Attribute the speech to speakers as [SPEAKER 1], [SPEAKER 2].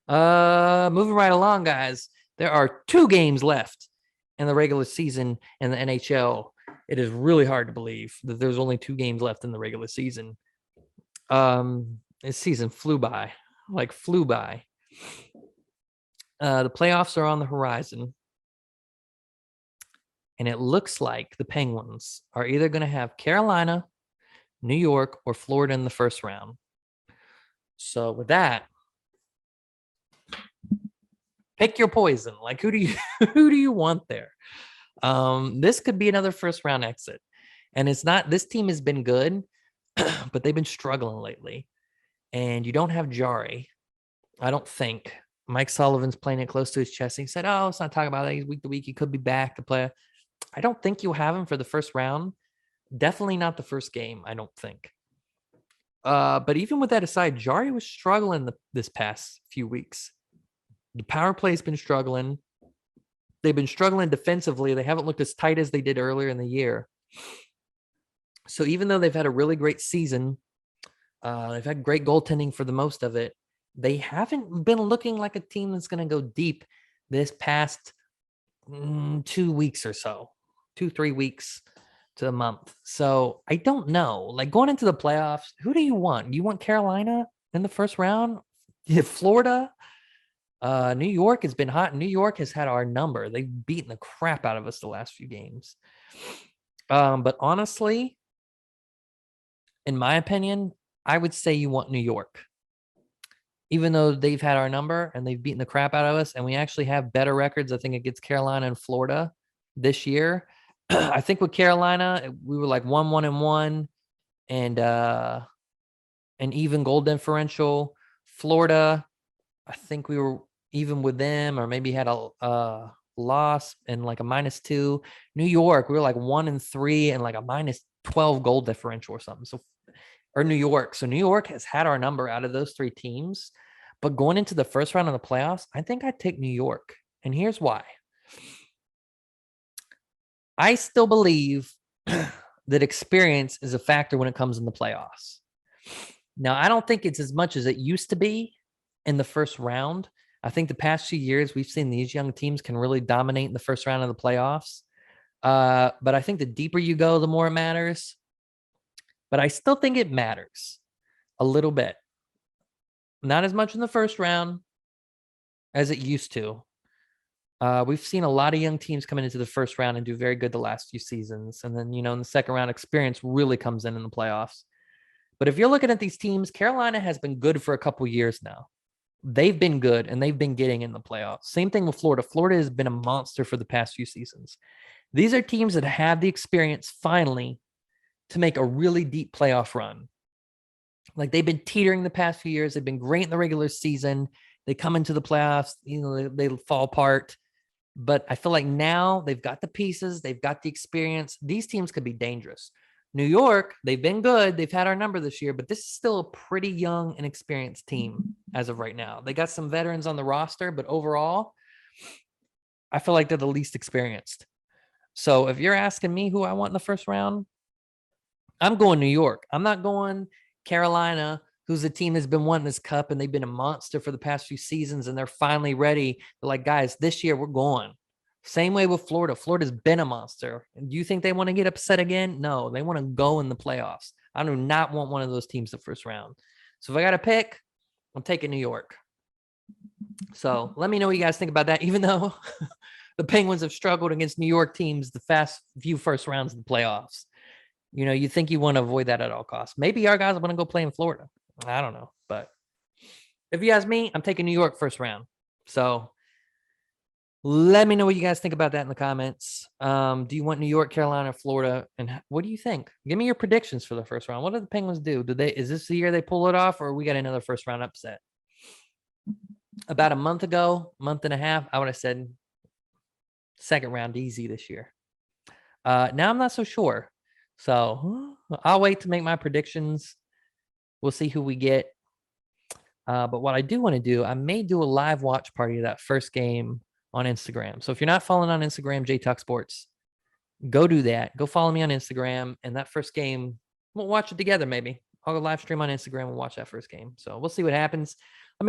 [SPEAKER 1] Moving right along, guys. There are 2 games left in the regular season in the NHL. It is really hard to believe that there's only 2 games left in the regular season. This season flew by, like flew by. The playoffs are on the horizon, and it looks like the Penguins are either going to have Carolina, New York, or Florida in the first round. So with that, pick your poison. Like who do you who do you want there? This could be another first round exit. And it's not, this team has been good, but they've been struggling lately. And you don't have Jari. I don't think. Mike Sullivan's playing it close to his chest. He said, "Oh, let's not talk about that. He's week to week. He could be back to play." I don't think you'll have him for the first round. Definitely not the first game, I don't think. But even with that aside, Jari was struggling this past few weeks. The power play's been struggling. They've been struggling defensively. They haven't looked as tight as they did earlier in the year. So even though they've had a really great season, they've had great goaltending for the most of it, they haven't been looking like a team that's going to go deep this past 2 weeks or so, 3 weeks to a month. So I don't know. Like going into the playoffs, who do you want? You want Carolina in the first round? Florida? New York has been hot. New York has had our number. They've beaten the crap out of us the last few games. But honestly, in my opinion, I would say you want New York. Even though they've had our number and they've beaten the crap out of us, and we actually have better records, I think, against Carolina and Florida this year. I think with Carolina, we were like 1-1-1 and an even goal differential. Florida, I think we were even with them, or maybe had a loss and like a -2. New York, we were like 1-3 and like a -12 goal differential or something. So, or New York. So New York has had our number out of those 3 teams. But going into the first round of the playoffs, I think I'd take New York. And here's why. I still believe that experience is a factor when it comes in the playoffs. Now, I don't think it's as much as it used to be in the first round. I think the past few years, we've seen these young teams can really dominate in the first round of the playoffs. But I think the deeper you go, the more it matters. But I still think it matters a little bit. Not as much in the first round as it used to. We've seen a lot of young teams coming into the first round and do very good the last few seasons. And then, in the second round, experience really comes in the playoffs. But if you're looking at these teams, Carolina has been good for a couple years now. They've been good, and they've been getting in the playoffs. Same thing with Florida. Florida has been a monster for the past few seasons. These are teams that have the experience finally to make a really deep playoff run. Like they've been teetering the past few years. They've been great in the regular season. They come into the playoffs, they fall apart. But I feel like now they've got the pieces, they've got the experience. These teams could be dangerous. New York, they've been good. They've had our number this year, but this is still a pretty young and experienced team as of right now. They got some veterans on the roster, but overall, I feel like they're the least experienced. So if you're asking me who I want in the first round, I'm going New York. I'm not going Carolina, who's a team that's been wanting this cup and they've been a monster for the past few seasons and they're finally ready. They're like, guys, this year we're going. Same way with Florida. Florida's been a monster. Do you think they want to get upset again? No, they want to go in the playoffs. I do not want one of those teams the first round. So if I got to pick, I'm taking New York. So let me know what you guys think about that, even though the Penguins have struggled against New York teams the past few first rounds of the playoffs. You think you want to avoid that at all costs. Maybe our guys want to go play in Florida. I don't know. But if you ask me, I'm taking New York first round. So let me know what you guys think about that in the comments. Do you want New York, Carolina, Florida? And what do you think? Give me your predictions for the first round. What do the Penguins do? Is this the year they pull it off, or we got another first round upset? About a month ago, month and a half, I would have said second round easy this year. Now I'm not so sure. So I'll wait to make my predictions. We'll see who we get. But what I do want to do, I may do a live watch party of that first game on Instagram. So if you're not following on Instagram, JTalk Sports, go do that. Go follow me on Instagram. And that first game, we'll watch it together maybe. I'll go live stream on Instagram and watch that first game. So we'll see what happens.